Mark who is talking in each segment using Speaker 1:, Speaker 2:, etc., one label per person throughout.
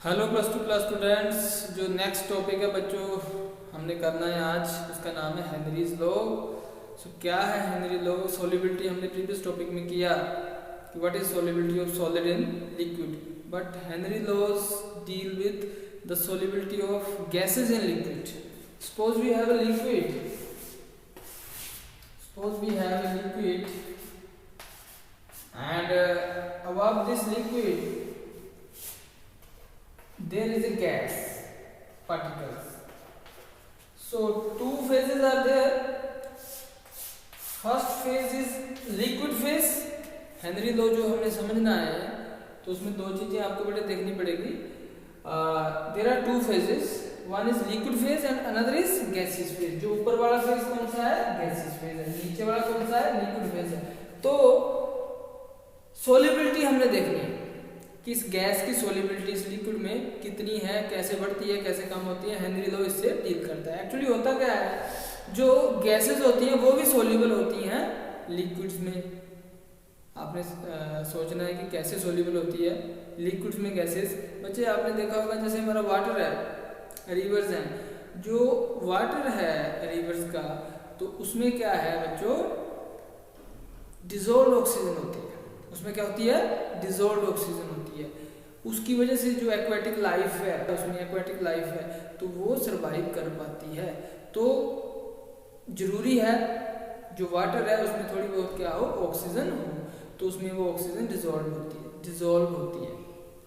Speaker 1: Hello plus two class students. जो next topic है बच्चों हमने करना है आज, उसका नाम है हेनरीज लॉ। सो क्या है हेनरी लॉ? सॉल्युबिलिटी हमने प्रीवियस टॉपिक में किया कि what is solubility of solid in liquid, but Henry laws deal with the solubility of gases in liquid. Suppose we have a liquid and above this liquid there is a gas particles. So two phases are there. First phase is liquid phase. Henry law जो हमने समझना है तो उसमें दो चीजें आपको बेटे देखनी पड़ेगी। there are two phases. One is liquid phase and another is gaseous phase. जो ऊपर वाला phase कौन सा है? gaseous phase है। नीचे वाला कौन सा है? liquid phase है। तो सोल्युबिलिटी हमने देखनी है कि इस गैस की सोल्युबिलिटी इस लिक्विड में कितनी है, कैसे बढ़ती है, कैसे कम होती है। हेनरी लॉ इससे डील करता है। एक्चुअली होता क्या है, जो गैसेस होती हैं वो भी सोल्यूबल होती हैं लिक्विड्स में। आपने सोचना है कि कैसे सोल्यूबल होती है लिक्विड्स में गैसेस। बच्चे आपने देखा होगा जैसे हमारा वाटर है, रिवर्स है, जो वाटर है रिवर्स का, तो उसमें क्या है बच्चों, डिसॉल्व्ड ऑक्सीजन होती है। उसमें क्या होती है? डिसॉल्व्ड ऑक्सीजन होती है। उसकी वजह से जो एक्वेटिक लाइफ है, उसमें एक्वेटिक लाइफ है तो वो सरवाइव कर पाती है। तो जरूरी है जो वाटर है उसमें थोड़ी बहुत क्या हो, ऑक्सीजन हो, तो उसमें वो ऑक्सीजन डिसॉल्व होती है।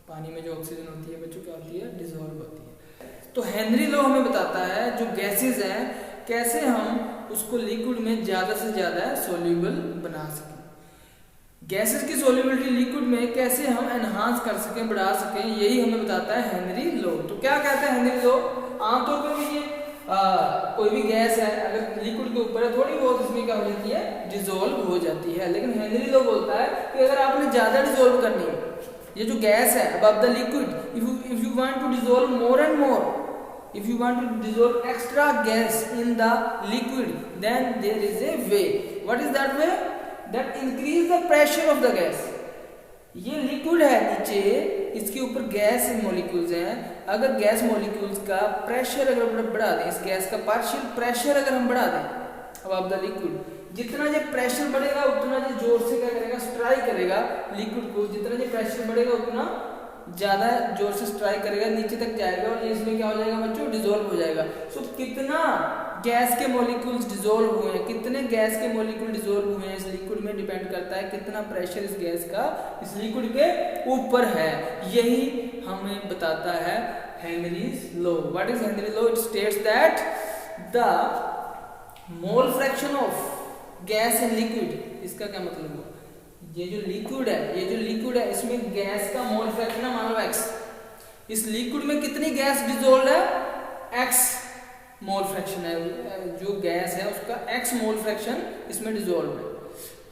Speaker 1: पानी में जो ऑक्सीजन होती है बच्चों क्या होती है? डिसॉल्व होती है। तो हेनरी लॉ हमें बताता है जो गैसेस हैं कैसे हम उसको लिक्विड में ज्यादा से ज्यादा सोल्यूबल बना सकें। गैसेस की सोल्युबिलिटी लिक्विड में कैसे हम एनहांस कर सकें, बढ़ा सकें, यही हमें बताता है हेनरी लॉ। तो क्या कहते हैं हेनरी लॉ? आमतौर पर भी ये कोई भी गैस है अगर लिक्विड के ऊपर है थोड़ी बहुत इसमें क्या हो जाती है? डिसॉल्व हो जाती है। लेकिन हेनरी लॉ बोलता है कि अगर आपने ज्यादा डिसॉल्व करनी है ये जो गैस है above the liquid, if you want to dissolve more and more, if you want to dissolve extra gas in the liquid, then there is a way. What is that way? That increase the pressure of the gas. ये liquid है नीचे, इसके ऊपर gas molecules हैं। अगर gas molecules का pressure अगर बढ़ा दें, इस गैस का पार्शियल प्रेशर अगर हम बढ़ा दें अब द लिक्विड, जितना ये प्रेशर बढ़ेगा उतना ये जोर से क्या करेगा? स्ट्राइक करेगा लिक्विड को। जितना ये प्रेशर बढ़ेगा उतना ज्यादा जोर से स्ट्राइक करेगा, नीचे तक जाएगा और ये इसमें क्या हो जाएगा बच्चों? डिसॉल्व हो जाएगा। सो कितना गैस के मॉलिक्यूल्स डिसॉल्व हुए हैं, कितने गैस के मॉलिक्यूल डिसॉल्व हुए हैं इस लिक्विड में डिपेंड करता है कितना प्रेशर इस गैस का इस लिक्विड के ऊपर है। यही हमें बताता है Henry's law. What is Henry law? It states that the mole fraction of gas in liquid, इसका क्या मतलब हुआ? ये जो लिक्विड है इसमें गैस का मोल फ्रैक्शन है मान लो x। इस लिक्विड में कितनी गैस डिसॉल्व है? x मोल फ्रैक्शन है। जो गैस है उसका x मोल फ्रैक्शन इसमें डिसॉल्व है।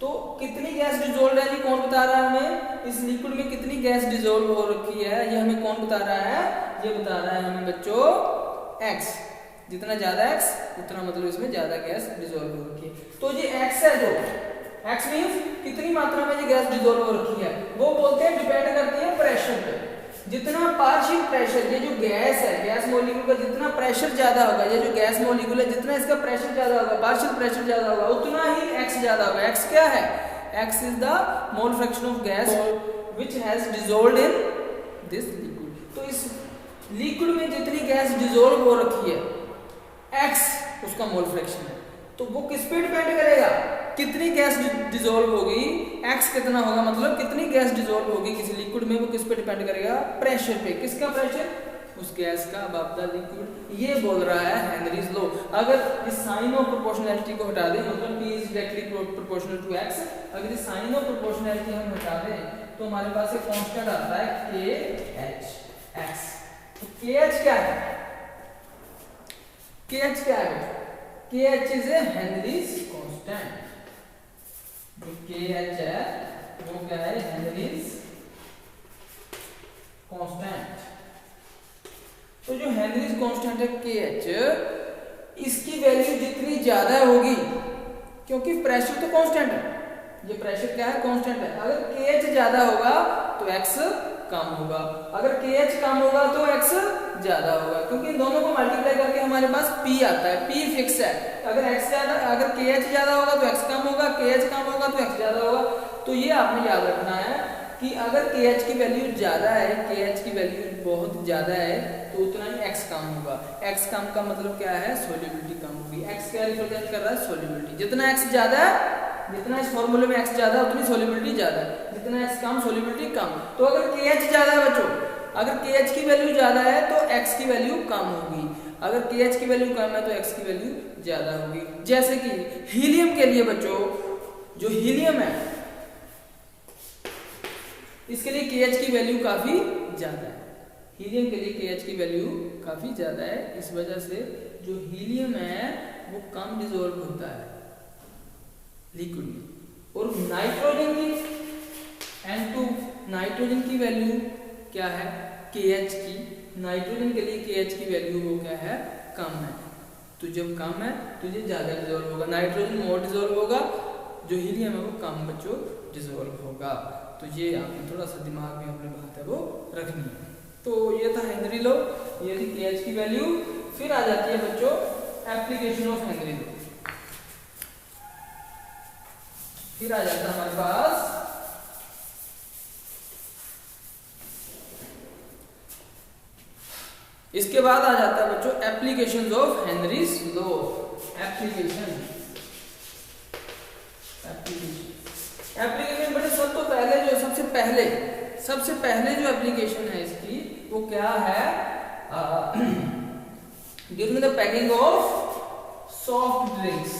Speaker 1: तो कितनी गैस डिसॉल्व है ये कौन बता रहा है हमें? इस लिक्विड में कितनी गैस डिसॉल्व हो रखी है ये हमें कौन बता रहा है? ये बता रहा है हमें बच्चों x। जितना ज्यादा x उतना मतलब इसमें ज्यादा गैस डिसॉल्व हो रखी है। तो ये x है, जो x मींस कितनी मात्रा में ये गैस डिसॉल्व हो रखी है, वो बोलते हैं डिपेंड करती है प्रेशर पे। जितना पार्शियल प्रेशर, ये जो गैस है गैस मॉलिक्यूल का जितना प्रेशर ज्यादा होगा, ये जो गैस मॉलिक्यूल है जितना इसका प्रेशर ज्यादा होगा, पार्शियल प्रेशर ज्यादा होगा, उतना ही x ज्यादा होगा। x क्या है? x is the mole fraction of gas which has dissolved in this liquid. तो इस लिक्विड में जितनी गैस डिसॉल्व हो रखी है x उसका मोल फ्रैक्शन है। तो वो किस पे डिपेंड करेगा? कितनी गैस डिसॉल्व होगी, x कितना होगा, मतलब कितनी गैस डिसॉल्व होगी किसी लिक्विड में, वो किस पे डिपेंड करेगा? प्रेशर पे। किसका प्रेशर? उस गैस का अबव द लिक्विड। ये बोल रहा है हेनरीज लॉ। अगर इस साइन ऑफ प्रोपोर्शनैलिटी को हटा दें, मतलब p is directly proportional to x, अगर इस साइन ऑफ प्रोपोर्शनैलिटी हम हटा दें तो हमारे पास एक कांस्टेंट आता है kh। तो kh क्या है? kh क्या है? kh is a Henrys constant. जो kh है वो क्या है? Henrys constant. तो जो हेनरीज कांस्टेंट है kh, इसकी वैल्यू जितनी ज्यादा होगी, क्योंकि प्रेशर तो कांस्टेंट है, ये प्रेशर क्या है? कांस्टेंट है। अगर kh ज्यादा होगा तो x कम होगा। अगर KH कम होगा तो X ज्यादा होगा, क्योंकि इन दोनों को मल्टीप्लाई करके हमारे पास P आता है। P फिक्स है। अगर KH ज्यादा होगा तो X कम होगा, KH कम होगा तो X ज्यादा होगा। तो ये आपने याद रखना है कि अगर KH की वैल्यू ज्यादा है, KH की वैल्यू बहुत ज्यादा है, तो उतना ही X कम होगा। X कम का मतलब क्या है? सोल्यूबिलिटी कम होगी। X क्या रिप्रेजेंट कर रहा है? सोल्यूबिलिटी। जितना X ज्यादा है, जितना इस फॉर्मूले में X ज्यादा है उतनी सोल्यूबिलिटी ज्यादा है, जितना X कम सोल्यूबिलिटी कम। तो अगर KH ज्यादा है बच्चों, अगर KH की वैल्यू ज्यादा है तो X की वैल्यू कम होगी, अगर KH की वैल्यू कम है तो X की वैल्यू ज्यादा होगी। जैसे कि हीलियम के लिए बच्चों, जो हीलियम है इसके लिए KH की वैल्यू काफी ज्यादा है। हीलियम के लिए KH की वैल्यू काफी ज्यादा है, इस वजह से जो हीलियम है वो कम डिसॉल्व होता है लिक्विड में। और नाइट्रोजन की N2, नाइट्रोजन की वैल्यू क्या है? KH की, नाइट्रोजन के लिए KH की वैल्यू वो क्या है? कम है। तो जब कम है तो ये ज्यादा डिसॉल्व होगा, नाइट्रोजन मोर डिसॉल्व होगा, जो हीलियम है वो कम बच्चों डिसॉल्व होगा। तो ये आपने थोड़ा सा दिमाग में अपनी बात है वो रखनी है। तो ये था हेनरी लॉ, ये थी KH की वैल्यू। फिर आ जाती है बच्चों एप्लीकेशन ऑफ हेनरी लॉ। फिर आ जाता है हमारे पास इसके बाद आ जाता है बच्चों applications of Henry's law. Application बड़े सब तो पहले जो सबसे पहले जो एप्लीकेशन है इसकी वो क्या है? During the packing of soft drinks.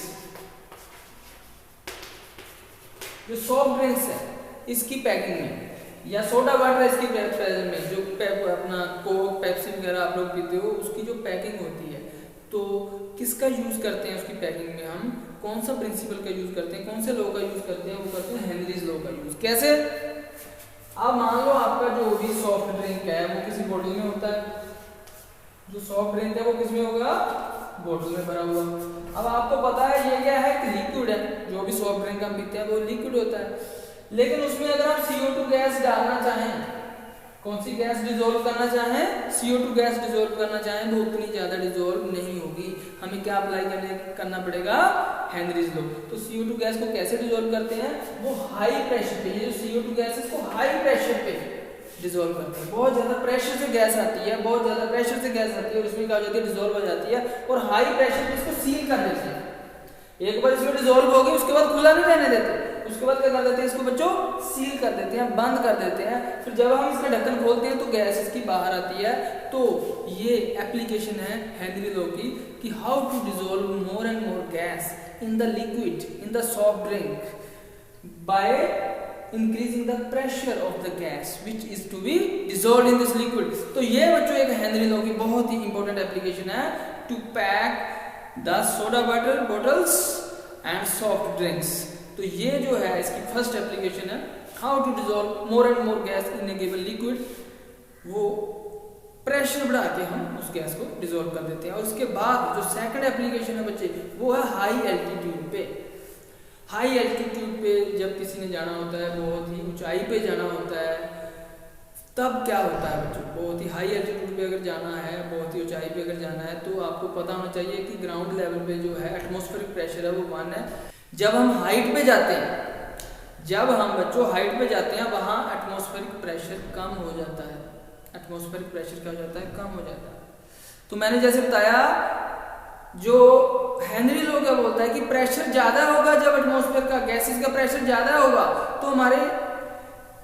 Speaker 1: जो सॉफ्ट ड्रिंक्स है इसकी पैकिंग में, या सोडा वाटर इसकी प्रेजेंट में, जो अपना कोक पेप्सी वगैरह आप लोग पीते हो, उसकी जो पैकिंग होती है, तो किसका यूज करते हैं उसकी पैकिंग में? हम कौन सा प्रिंसिपल का यूज करते हैं, कौन से लॉ का यूज करते हैं? वो करते हैं हेनरीज लॉ का यूज। कैसे? अब मान लो आपका जो भी सॉफ्ट ड्रिंक है वो किसी बोतल में होता है, जो सॉफ्ट ड्रिंक है वो किसमें होगा? बोतल में भरा हुआ। अब आपको पता है ये क्या है? कि लिक्विड है, जो भी सॉफ्ट ड्रिंक हम पीते हैं वो लिक्विड होता है। लेकिन उसमें अगर हम CO2 गैस डालना चाहें, कौन सी गैस डिसॉल्व करना चाहें? CO2 गैस डिसॉल्व करना चाहें, वो उतनी ज्यादा डिसॉल्व नहीं होगी। हमें क्या अप्लाई करना पड़ेगा? Henry's law. तो CO2 गैस को कैसे डिसॉल्व करते हैं? वो हाई प्रेशर पे, ये जो CO2 गैस है इसको हाई प्रेशर पे डिसॉल्व करते हैं। बहुत ज्यादा प्रेशर से गैस आती है, बहुत ज्यादा प्रेशर से गैस आती है और इसमें क्या हो जाती है? डिसॉल्व हो जाती है। और हाई प्रेशर पे इसको सील कर देते हैं। एक बार इसमें डिसॉल्व हो गई उसके बाद खुला नहीं रहने देते, उसके बाद क्या कर देते हैं? इसको बच्चों सील कर देते हैं, बंद कर देते हैं। फिर जब हम इसका ढक्कन खोलते हैं तो गैस इसकी बाहर आती है। तो ये एप्लीकेशन है हेनरी लॉ की कि how to dissolve more and more gas in the liquid, in the soft drink by increasing the pressure of the gas which is to be dissolved in this liquid. तो ये बच्चों एक Henry law की बहुत ही important application है to pack the soda water bottles and soft drinks. तो ये जो है इसकी फर्स्ट एप्लीकेशन है, how to dissolve more and more gas in A given liquid. वो प्रेशर बढ़ा के हम उस गैस को डिसॉल्व कर देते हैं। और उसके बाद जो सेकंड एप्लीकेशन है बच्चे, वो है हाई एल्टीट्यूड पे। हाई एल्टीट्यूड पे जब किसी ने जाना होता है, बहुत ही ऊंचाई पे जाना होता है, तब क्या होता है बच्चों? बहुत ही हाई एल्टीट्यूड पे अगर जाना है, बहुत ही ऊंचाई पे अगर जाना है, तो आपको पता होना चाहिए कि ग्राउंड लेवल पे जो है एटमॉस्फेरिक प्रेशर है वो 1 है। जब हम हाइट पे जाते हैं, जब हम बच्चों हाइट पे जाते हैं, वहां एटमॉस्फेरिक प्रेशर कम हो जाता है। एटमॉस्फेरिक प्रेशर क्या हो जाता है? कम हो जाता है। तो मैंने जैसे बताया, जो हेनरी लॉ क्या बोलता है कि प्रेशर ज्यादा होगा, जब एटमॉस्फेयर का गैसेस का प्रेशर ज्यादा होगा तो हमारे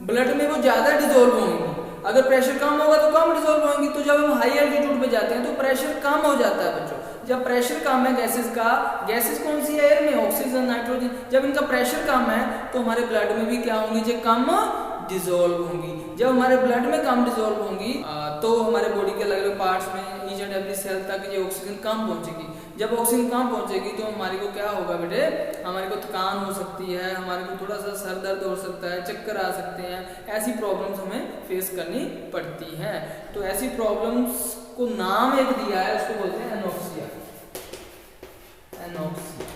Speaker 1: ब्लड में वो ज्यादा डिसॉल्व होंगी। अगर प्रेशर कम होगा तो कम डिसॉल्व होंगी। तो जब हम हाई एल्टीट्यूड पे जाते हैं तो प्रेशर कम हो जाता है बच्चों। जब प्रेशर कम है गैसेस का, गैसेस कौन सी है? एयर में ऑक्सीजन, नाइट्रोजन। जब इनका प्रेशर कम है तो हमारे ब्लड में भी क्या होंगी? जो कम डिसॉल्व होंगी। जब हमारे ब्लड में कम डिसॉल्व होंगी तो हमारे बॉडी के अलग अलग पार्ट्स में, ईच एंड एवरी सेल तक ये ऑक्सीजन कम पहुंचेगी। जब ऑक्सीजन कम पहुंचेगी तो हमारे को क्या होगा बेटे? हमारे को थकान हो सकती है, हमारे को थोड़ा सा सर दर्द हो सकता है, चक्कर आ सकते हैं। ऐसी प्रॉब्लम्स हमें फेस करनी पड़ती हैं। तो ऐसी प्रॉब्लम्स को नाम एक दिया है, उसको बोलते हैं एनोक्सिया। एनोक्सिया।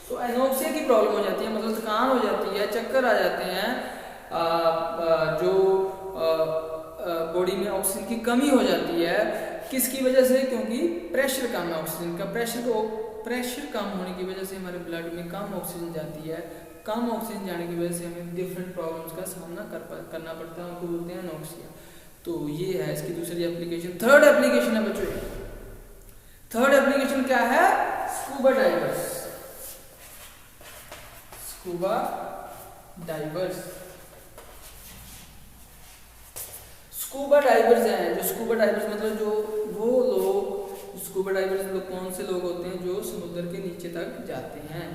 Speaker 1: सो एनोक्सिया की प्रॉब्लम हो जाती है, मतलब थकान हो जाती है, चक्कर आ जाते हैं। जो बॉडी में ऑक्सीजन की कमी हो जाती है। किसकी वजह से? क्योंकि प्रेशर कम है ऑक्सीजन का। प्रेशर कम होने की वजह से हमारे ब्लड में कम ऑक्सीजन जाती है। कम ऑक्सीजन जाने की वजह से हमें डिफरेंट प्रॉब्लम्स का सामना करना पड़ता है, उनको बोलते हैं एनोक्सिया। तो ये है इसकी दूसरी एप्लीकेशन। थर्ड एप्लीकेशन है बच्चों, थर्ड एप्लीकेशन क्या है? Scuba divers. Scuba divers, scuba divers हैं जो स्कूबा डाइवर्स मतलब जो वो लोग, स्कूबा डाइवर्स लोग कौन से लोग होते हैं? जो समुद्र के नीचे तक जाते हैं।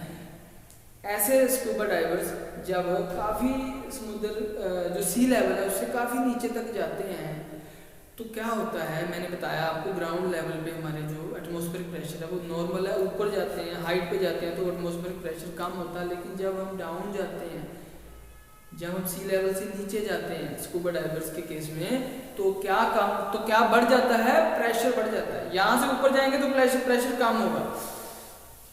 Speaker 1: ऐसे स्कूबा डाइवर्स जब काफ़ी समुद्र जो सी लेवल है उससे काफ़ी नीचे तक जाते हैं तो क्या होता है, मैंने बताया आपको ग्राउंड लेवल पे हमारे जो एटमॉस्फेरिक प्रेशर है वो नॉर्मल है, ऊपर जाते हैं हाइट पे जाते हैं तो एटमॉस्फेरिक प्रेशर कम होता है। लेकिन जब हम डाउन जाते हैं, जब हम सी लेवल से नीचे जाते हैं स्कूबा डाइवर्स के केस में, तो क्या बढ़ जाता है? प्रेशर बढ़ जाता है। यहाँ से ऊपर जाएंगे तो प्रेशर कम होगा।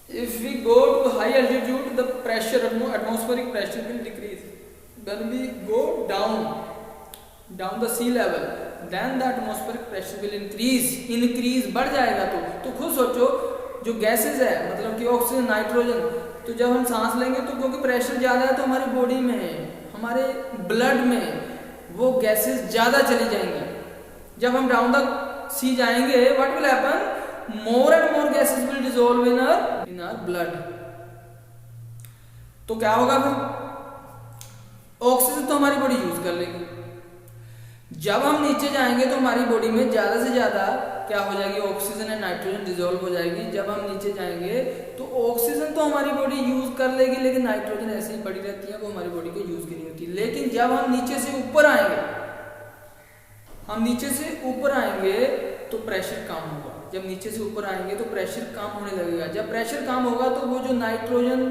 Speaker 1: If we go to high altitude, the pressure, atmospheric pressure will decrease. When we go down the sea level, then the atmospheric pressure will increase बढ़ जाएगा। तो खुद सोचो, जो गैसेस है मतलब कि ऑक्सीजन, नाइट्रोजन, तो जब हम सांस लेंगे तो क्योंकि प्रेशर ज़्यादा है तो हमारी बॉडी में, हमारे ब्लड में वो गैसेस ज़्यादा चली जाएंगी। जब हम डाउन द सी जाएंगे, what will happen? more and more gases will dissolve in our blood। तो क्या होगा फिर? ऑक्सीजन तो हमारी बॉडी यूज कर लेगी। जब हम नीचे जाएंगे तो हमारी बॉडी में ज्यादा से ज्यादा क्या हो जाएगी? ऑक्सीजन एंड नाइट्रोजन डिसॉल्व हो जाएगी। जब हम नीचे जाएंगे तो ऑक्सीजन तो हमारी बॉडी यूज कर लेगी, लेकिन नाइट्रोजन ऐसे ही पड़ी रहती है, वो हमारी बॉडी को यूज की नहीं होती। लेकिन जब हम नीचे से ऊपर आएंगे, तो प्रेशर कम होगा। जब नीचे से ऊपर आएंगे तो प्रेशर कम होने लगेगा। जब प्रेशर कम होगा तो वो जो नाइट्रोजन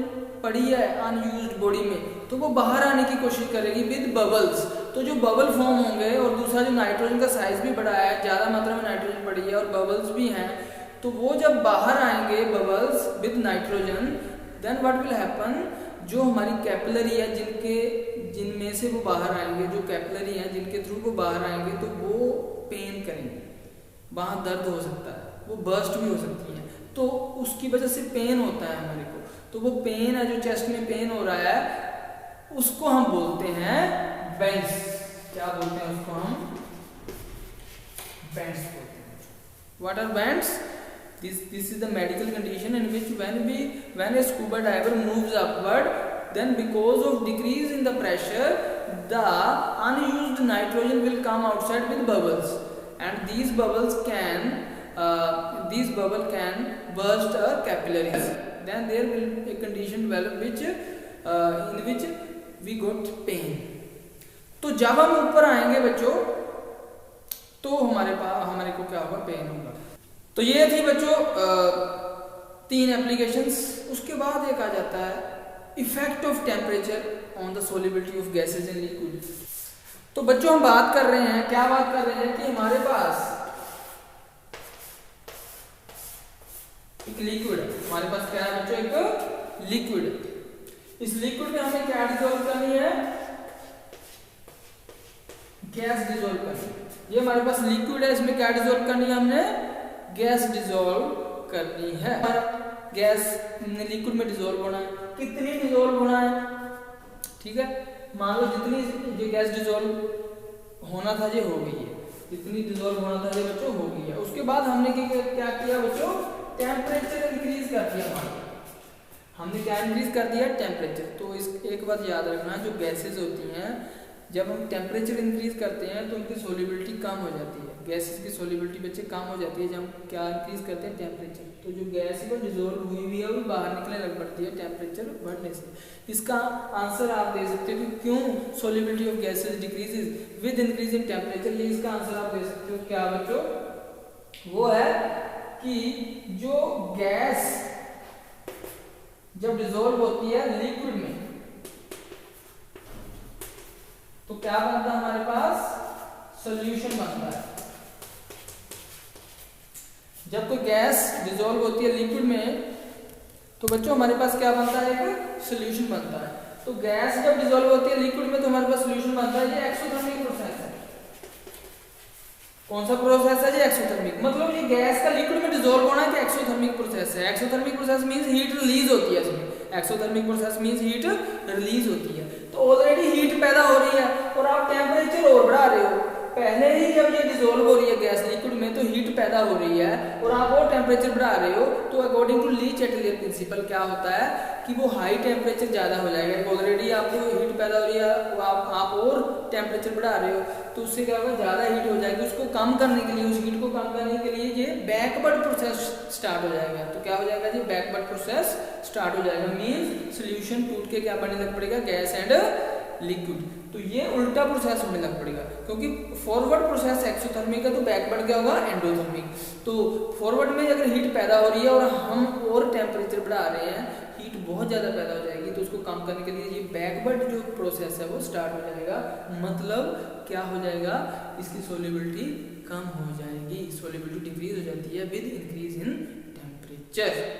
Speaker 1: पड़ी है अनयूज्ड बॉडी में, तो वो बाहर आने की कोशिश करेगी विद बबल्स। तो जो बबल फॉर्म होंगे, और दूसरा जो नाइट्रोजन का साइज भी बड़ा है, ज़्यादा मात्रा में नाइट्रोजन पड़ी है और बबल्स भी हैं, तो वो जब बाहर आएंगे bubbles with nitrogen, then what will happen? जो हमारी कैपिलरी है जिनमें से वो बाहर आएंगे, जो कैपिलरी है जिनके थ्रू वो बाहर आएंगे, तो वो पेन करेंगे, वहाँ दर्द हो सकता है, वो बर्स्ट भी हो सकती है। तो उसकी वजह से पेन होता है हमारे को। तो वो पेन है जो चेस्ट में पेन हो रहा है, उसको हम बोलते हैं बेंड्स। क्या बोलते हैं उसको? हम बेंड्स बोलते हैं। What are bends? This is the medical condition in which when a scuba diver moves upward, then because of decrease in the pressure, the unused nitrogen will come outside with bubbles, and these bubbles can burst our capillaries. Then there will be a condition develop in which we got pain. तो जब हम ऊपर आएंगे बच्चों, तो हमारे को क्या होगा? पेन होगा। तो ये थी बच्चों 3 एप्लीकेशंस। उसके बाद एक आ जाता है effect of temperature on the solubility of gases in liquid. तो बच्चों हम बात कर रहे हैं, क्या बात कर रहे हैं कि हमारे पास एक लिक्विड है। हमारे पास क्या है बच्चों? एक लिक्विड है। इस लिक्विड में हमें क्या डिसॉल्व करनी है? गैस डिसॉल्व करनी है। ये हमारे पास लिक्विड है, इसमें क्या डिसॉल्व करनी है? हमने गैस डिसॉल्व करनी है। गैस लिक्विड में डिसॉल्व होना है। कितनी डिसॉल्व होना है? ठीक है, मान लो जितनी ये गैस डिसॉल्व होना था ये हो गई है, जितनी डिसॉल्व होना था ये बच्चों हो गई है। उसके बाद हमने क्या किया बच्चों? टेम्परेचर इंक्रीज कर दिया। हमने क्या इंक्रीज कर दिया? टेम्परेचर। तो एक बात याद रखना, जो गैसेस होती हैं जब हम टेम्परेचर इंक्रीज करते हैं तो उनकी सोलिबिलिटी कम हो जाती है। गैसेस की सोलिबिलिटी बच्चे कम हो जाती है जब हम क्या इंक्रीज करते हैं? टेम्परेचर। तो जो गैस है वो डिसॉल्व हुई हुई है वो बाहर निकलने लग पड़ती है टेम्परेचर बढ़ने से। इसका आंसर आप दे सकते हो कि क्यों solubility of gases decreases with increase in temperature. ये इसका आंसर आप दे सकते हो। क्या बच्चों? वो है कि जो गैस जब डिसॉल्व होती है लिक्विड में तो क्या बनता है? हमारे पास सॉल्यूशन बनता है। जब कोई गैस डिसॉल्व होती है लिक्विड में तो बच्चों हमारे पास क्या बनता है? एक सॉल्यूशन बनता है। तो गैस जब डिसॉल्व होती है लिक्विड में तो हमारे पास सॉल्यूशन बनता है। ये एक्सोथर्मिक प्रोसेस है। कौन सा प्रोसेस है जी? एक्सोथर्मिक। मतलब ये गैस का लिक्विड में डिसॉल्व होना कि एक्सोथर्मिक प्रोसेस है। Exothermic process means heat release होती है इसमें। Exothermic process means heat release होती है। तो ऑलरेडी हीट पैदा हो रही है और आप टेम्परेचर और बढ़ा रहे हो। पहले ही जब ये डिसॉल्व हो रही है गैस लिक्विड में तो हीट पैदा हो रही है और आप और टेम्परेचर बढ़ा रहे हो, तो according to Le Chatelier principle क्या होता है कि वो हाई टेम्परेचर ज़्यादा हो जाएगा। ऑलरेडी आपको हीट पैदा हो रही है, आप और टेम्परेचर बढ़ा रहे हो तो उससे क्या होगा, ज़्यादा हीट हो जाएगी। उसको कम करने के लिए, उस हीट को कम करने के लिए ये बैकवर्ड प्रोसेस स्टार्ट हो जाएगा। तो क्या हो जाएगा जी? बैकवर्ड प्रोसेस स्टार्ट हो जाएगा। मीन्स सोल्यूशन टूट के क्या बनने लग पड़ेगा? Gas and liquid. तो ये उल्टा प्रोसेस होने लग पड़ेगा, क्योंकि फॉरवर्ड प्रोसेस एक्सोथर्मिक है तो बैकवर्ड क्या होगा? एंडोथर्मिक। तो फॉरवर्ड में अगर हीट पैदा हो रही है और हम और टेम्परेचर बढ़ा रहे हैं, हीट बहुत ज़्यादा पैदा हो जाएगी, तो उसको कम करने के लिए ये बैकवर्ड जो प्रोसेस है वो स्टार्ट हो जाएगा। मतलब क्या हो जाएगा? इसकी सोल्युबिलिटी कम हो जाएगी, सोल्युबिलिटी डिक्रीज हो जाती है विद इंक्रीज इन टेम्परेचर।